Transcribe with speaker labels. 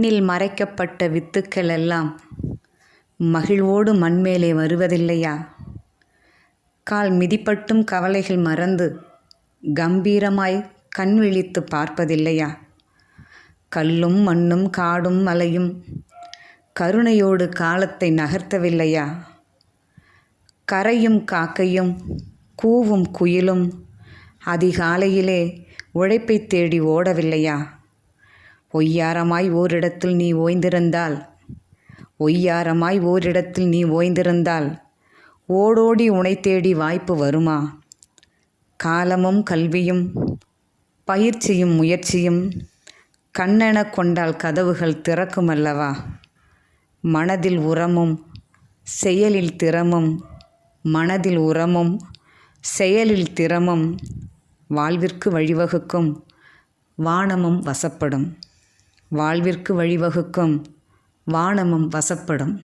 Speaker 1: மண்ணில் மறைக்கப்பட்ட வித்துக்கள் எல்லாம் மகிழ்வோடு மண்மேலே வருவதில்லையா? கால் மிதிப்பட்டும் கவலைகள் மறந்து கம்பீரமாய் கண் விழித்து பார்ப்பதில்லையா? கல்லும் மண்ணும் காடும் மலையும் கருணையோடு காலத்தை நகர்த்தவில்லையா? கரையும் காக்கையும் கூவும் குயிலும் அதிகாலையிலே உழைப்பை தேடி ஓடவில்லையா? ஒய்யாரமாய் ஓரிடத்தில் நீ ஓய்ந்திருந்தால் ஓடோடி உனை தேடி வாய்ப்பு வருமா? காலமும் கல்வியும் பயிற்சியும் முயற்சியும் கண்ணென கொண்டால் கதவுகள் திறக்குமல்லவா? மனதில் உரமும் செயலில் திறமும் வாழ்விற்கு வழிவகுக்கும் வானமும் வசப்படும்.